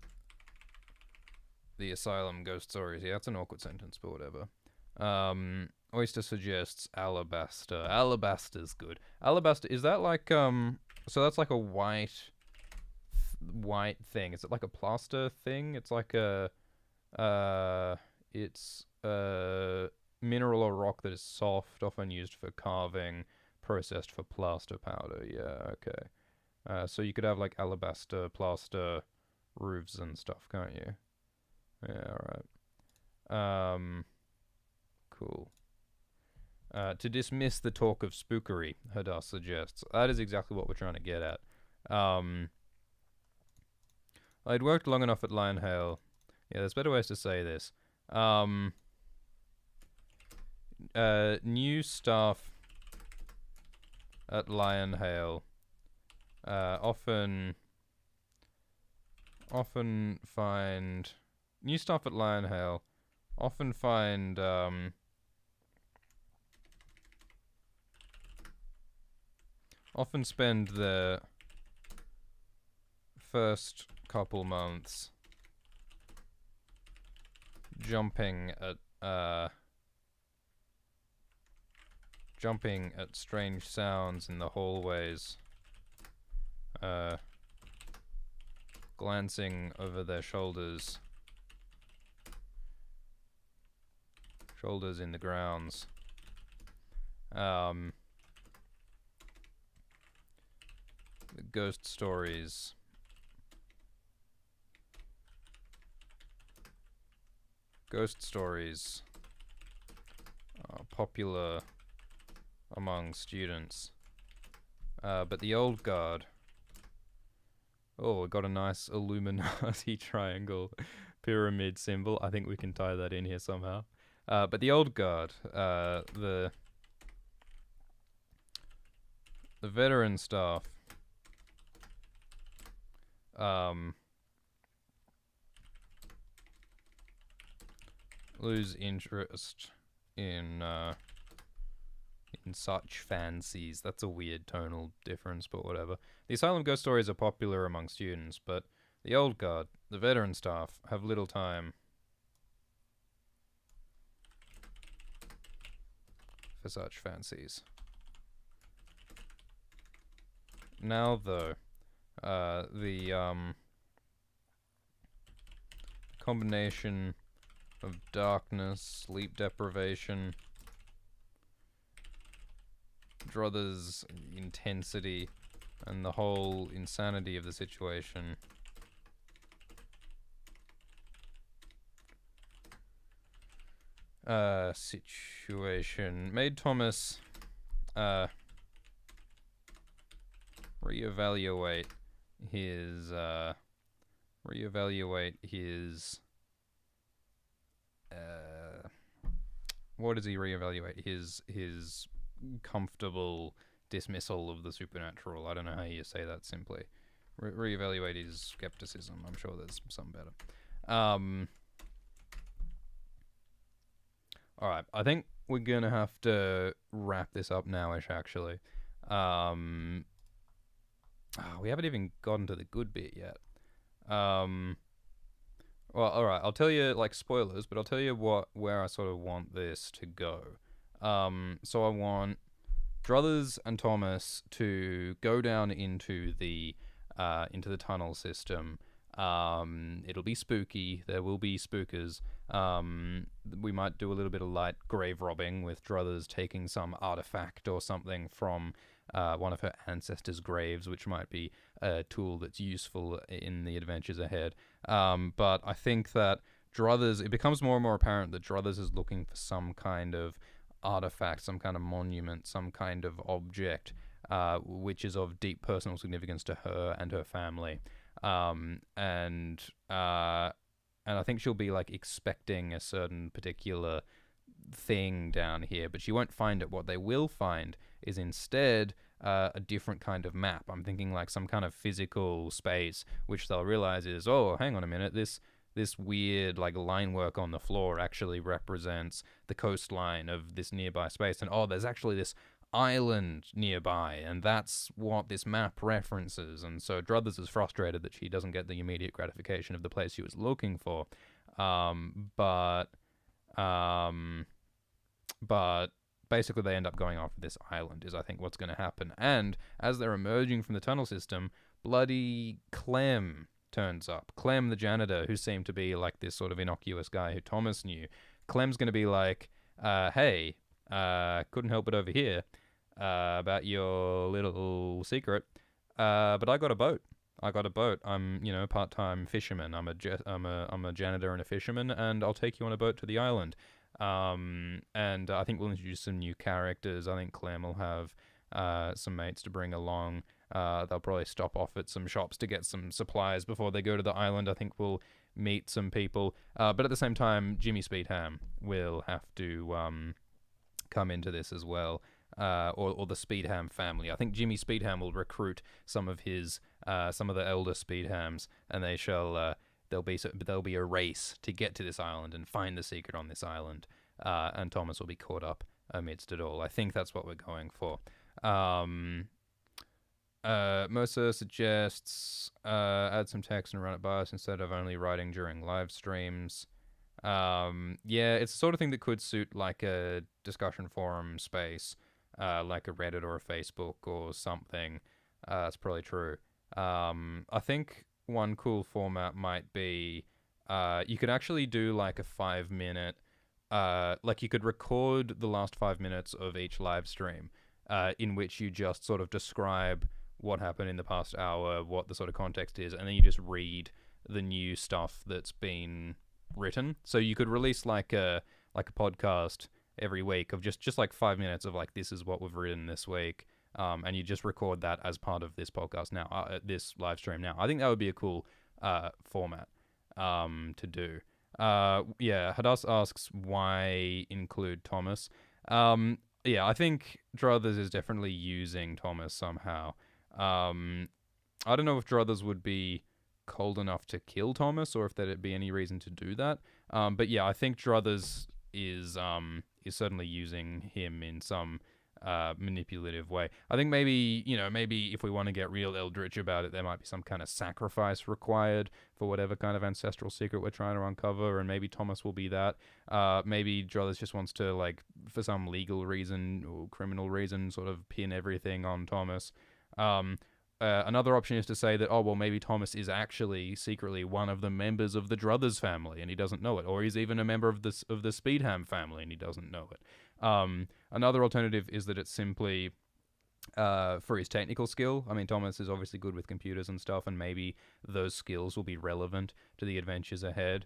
the Asylum ghost stories. Yeah, that's an awkward sentence, but whatever. Oyster suggests alabaster. Alabaster's good. Alabaster, is that like, so that's like a white thing. Is it like a plaster thing? It's like a, it's a mineral or rock that is soft, often used for carving, processed for plaster powder. Yeah, okay. So you could have like alabaster plaster roofs and stuff, can't you? Yeah, alright. Cool. To dismiss the talk of spookery, Hadass suggests. That is exactly what we're trying to get at. I'd worked long enough at Lionhail. Yeah, there's better ways to say this. New staff at Lionhail often find... New staff at Lionhail often find... often spend their first couple months jumping at strange sounds in the hallways, glancing over their shoulders in the grounds. The ghost stories Ghost stories are popular among students. But the old guard... Oh, we got a nice Illuminati triangle pyramid symbol. I think we can tie that in here somehow. But the old guard, the veteran staff, lose interest in such fancies. That's a weird tonal difference, but whatever. The asylum ghost stories are popular among students, but the old guard, the veteran staff, have little time for such fancies. Now, though, the combination of darkness, sleep deprivation, Druthers' intensity, and the whole insanity of the situation made Thomas reevaluate his what does he reevaluate? His comfortable dismissal of the supernatural. I don't know how you say that simply. Reevaluate his skepticism. I'm sure there's some better. Alright, I think we're gonna have to wrap this up nowish, actually. We haven't even gotten to the good bit yet. Well, alright, I'll tell you, like, spoilers, but I'll tell you where I sort of want this to go. So I want Druthers and Thomas to go down into the tunnel system. It'll be spooky. There will be spookers. We might do a little bit of light grave robbing with Druthers taking some artifact or something from one of her ancestors' graves, which might be a tool that's useful in the adventures ahead. But I think that Druthers, it becomes more and more apparent that Druthers is looking for some kind of artifact, some kind of monument, some kind of object, which is of deep personal significance to her and her family. And I think she'll be like expecting a certain particular thing down here, but she won't find it. What they will find is instead a different kind of map. I'm thinking like some kind of physical space, which they'll realize is, oh, hang on a minute, this weird like line work on the floor actually represents the coastline of this nearby space, and oh, there's actually this island nearby, and that's what this map references. And so Druthers is frustrated that she doesn't get the immediate gratification of the place she was looking for, but basically they end up going off this island is I think what's going to happen. And as they're emerging from the tunnel system, bloody Clem turns up. Clem, the janitor, who seemed to be like this sort of innocuous guy who Thomas knew. Clem's going to be like, hey, couldn't help it over here about your little secret, but I got a boat. I'm, part-time fisherman. I'm a janitor and a fisherman, and I'll take you on a boat to the island. And I think we'll introduce some new characters. I think Clem will have some mates to bring along. They'll probably stop off at some shops to get some supplies before they go to the island. I think we'll meet some people. But at the same time, Jimmy Speedham will have to come into this as well. Or the Speedham family. I think Jimmy Speedham will recruit some of the elder Speedhams, and they shall there'll be a race to get to this island and find the secret on this island. And Thomas will be caught up amidst it all. I think that's what we're going for. Mosa suggests add some text and run it by us instead of only writing during live streams. Yeah, it's the sort of thing that could suit like a discussion forum space, like a Reddit or a Facebook or something. That's probably true. I think one cool format might be you could actually do like a 5-minute, like you could record the last 5 minutes of each live stream, in which you just sort of describe what happened in the past hour, what the sort of context is, and then you just read the new stuff that's been written. So you could release like a podcast every week of just like 5 minutes of like, this is what we've written this week. And you just record that as part of this podcast now, this live stream now. I think that would be a cool format to do. Yeah, Hadass asks why include Thomas. Yeah, I think Druthers is definitely using Thomas somehow. I don't know if Druthers would be cold enough to kill Thomas, or if there'd be any reason to do that. But yeah, I think Druthers is certainly using him in some manipulative way. I think maybe if we want to get real eldritch about it, there might be some kind of sacrifice required for whatever kind of ancestral secret we're trying to uncover, and maybe Thomas will be that. Maybe Druthers just wants to, like, for some legal reason or criminal reason, sort of pin everything on Thomas. Another option is to say that, oh, well, maybe Thomas is actually secretly one of the members of the Druthers family and he doesn't know it, or he's even a member of the Speedham family and he doesn't know it. Another alternative is that it's simply for his technical skill. I mean, Thomas is obviously good with computers and stuff, and maybe those skills will be relevant to the adventures ahead.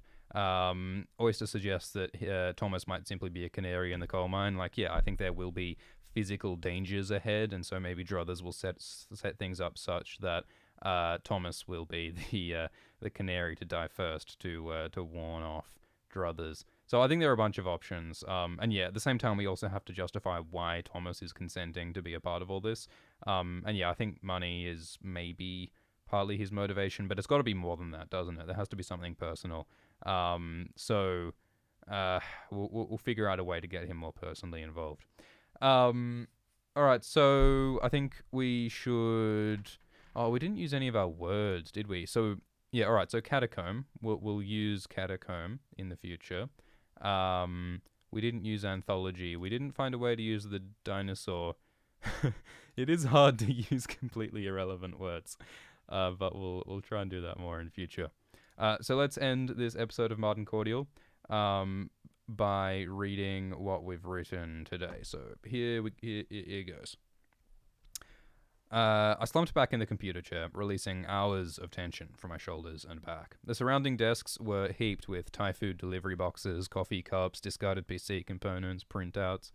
Oyster suggests that Thomas might simply be a canary in the coal mine. Like, yeah, I think there will be physical dangers ahead, and so maybe Druthers will set things up such that Thomas will be the canary to die first to warn off Druthers. So I think there are a bunch of options, and yeah, at the same time we also have to justify why Thomas is consenting to be a part of all this. And yeah, I think money is maybe partly his motivation, but it's got to be more than that, doesn't it? There has to be something personal. So we'll figure out a way to get him more personally involved. All right, so I think we should... Oh, we didn't use any of our words, did we? So, yeah, all right, so catacomb. We'll use catacomb in the future. We didn't use anthology. We didn't find a way to use the dinosaur. It is hard to use completely irrelevant words, but we'll try and do that more in future. So let's end this episode of Marten Cordial by reading what we've written today. So here goes. I slumped back in the computer chair, releasing hours of tension from my shoulders and back. The surrounding desks were heaped with Thai food delivery boxes, coffee cups, discarded PC components, printouts.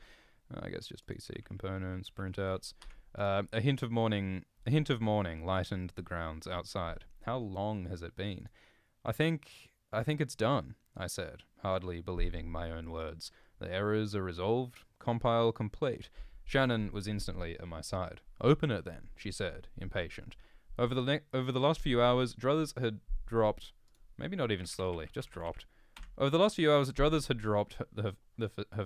I guess just PC components, printouts. A hint of morning lightened the grounds outside. How long has it been? I think it's done, I said, hardly believing my own words. The errors are resolved. Compile complete. Shannon was instantly at my side. Open it then, she said, impatient. Over the last few hours, Druthers had dropped... Maybe not even slowly, just dropped. Over the last few hours, Druthers had dropped her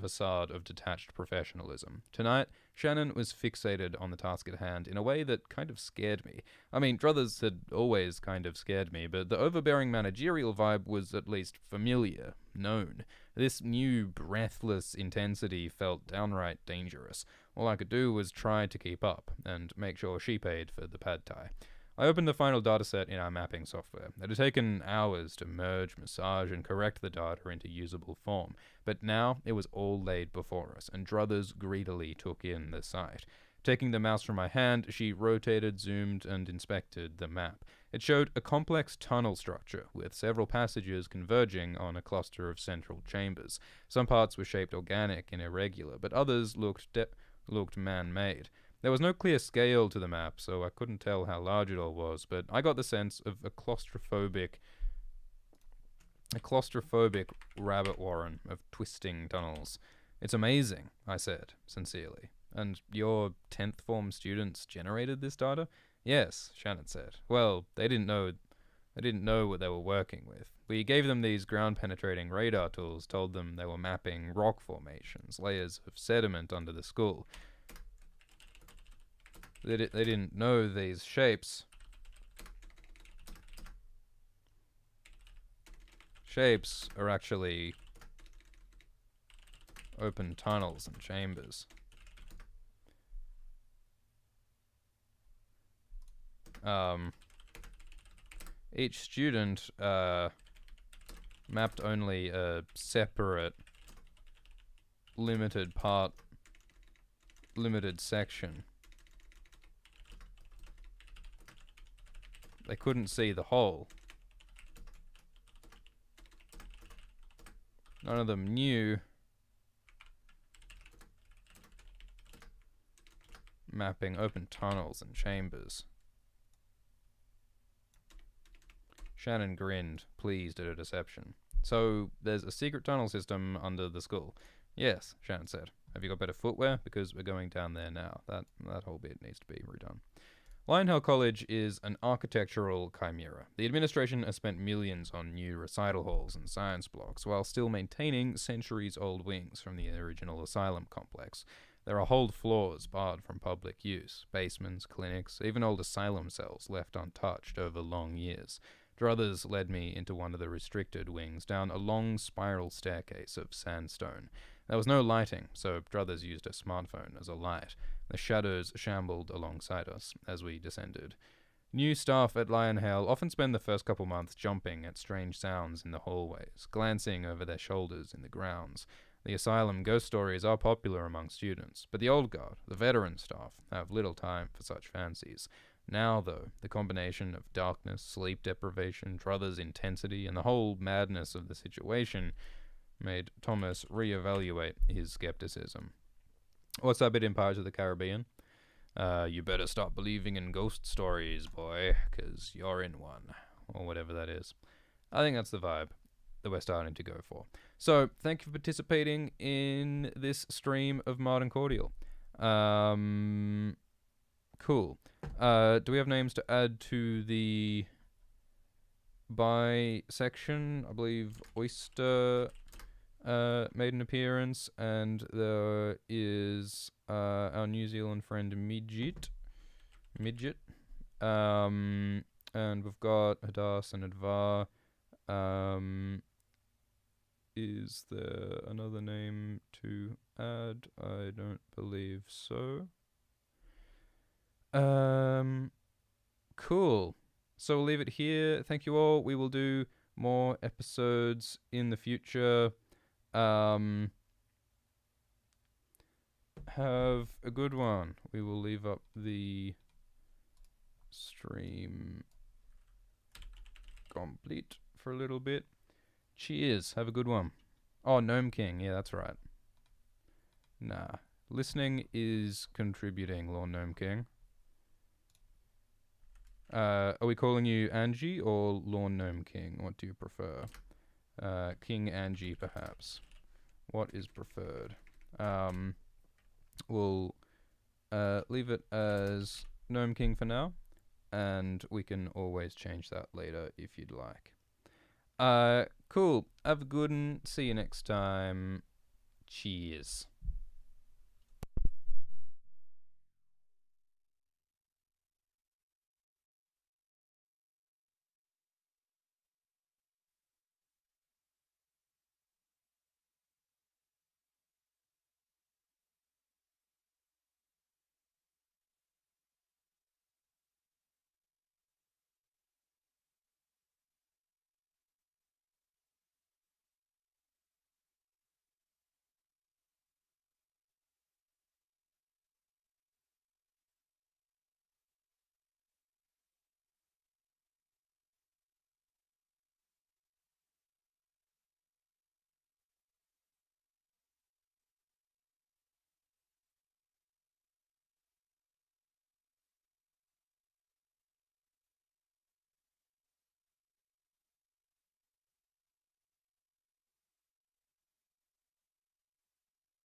facade of detached professionalism. Tonight, Shannon was fixated on the task at hand in a way that kind of scared me. I mean, Druthers had always kind of scared me, but the overbearing managerial vibe was at least familiar, known. This new, breathless intensity felt downright dangerous. All I could do was try to keep up, and make sure she paid for the pad thai. I opened the final dataset in our mapping software. It had taken hours to merge, massage, and correct the data into usable form, but now it was all laid before us, and Druthers greedily took in the sight. Taking the mouse from my hand, she rotated, zoomed, and inspected the map. It showed a complex tunnel structure, with several passages converging on a cluster of central chambers. Some parts were shaped organic and irregular, but others looked man-made. There was no clear scale to the map, so I couldn't tell how large it all was, but I got the sense of a claustrophobic rabbit warren of twisting tunnels. It's amazing, I said, sincerely. And your 10th form students generated this data? Yes, Shannon said. Well, they didn't know what they were working with. We gave them these ground-penetrating radar tools, told them they were mapping rock formations, layers of sediment under the school. They didn't know these shapes. Shapes are actually open tunnels and chambers. Each student mapped only a separate limited section. They couldn't see the whole. None of them new. Mapping open tunnels and chambers. Shannon grinned, pleased at her deception. So, there's a secret tunnel system under the school. Yes, Shannon said. Have you got better footwear? Because we're going down there now. That whole bit needs to be redone. Lionel College is an architectural chimera. The administration has spent millions on new recital halls and science blocks, while still maintaining centuries-old wings from the original asylum complex. There are whole floors barred from public use, basements, clinics, even old asylum cells left untouched over long years. Druthers led me into one of the restricted wings, down a long spiral staircase of sandstone. There was no lighting, so Druthers used a smartphone as a light. The shadows shambled alongside us as we descended. New staff at Lionhead often spend the first couple months jumping at strange sounds in the hallways, glancing over their shoulders in the grounds. The asylum ghost stories are popular among students, but the old guard, the veteran staff, have little time for such fancies. Now, though, the combination of darkness, sleep deprivation, Druthers' intensity, and the whole madness of the situation made Thomas reevaluate his skepticism. What's that bit in Pirates of the Caribbean? You better stop believing in ghost stories, boy, 'cause you're in one. Or whatever that is. I think that's the vibe that we're starting to go for. So, thank you for participating in this stream of Marten Cordial. Cool. Do we have names to add to the by section? I believe Oyster made an appearance, and there is our New Zealand friend Midget. And we've got Hadass and Advar. Is there another name to add? I don't believe so. Cool. So we'll leave it here. Thank you all. We will do more episodes in the future. Have a good one. We will leave up the stream complete for a little bit. Cheers. Have a good one. Oh, Gnome King. Yeah, that's right. Nah. Listening is contributing, Lord Gnome King. Are we calling you Angie or Lord Gnome King? What do you prefer? King Angie, perhaps. What is preferred? We'll leave it as Gnome King for now, and we can always change that later if you'd like. Cool. Have a good one. See you next time. Cheers.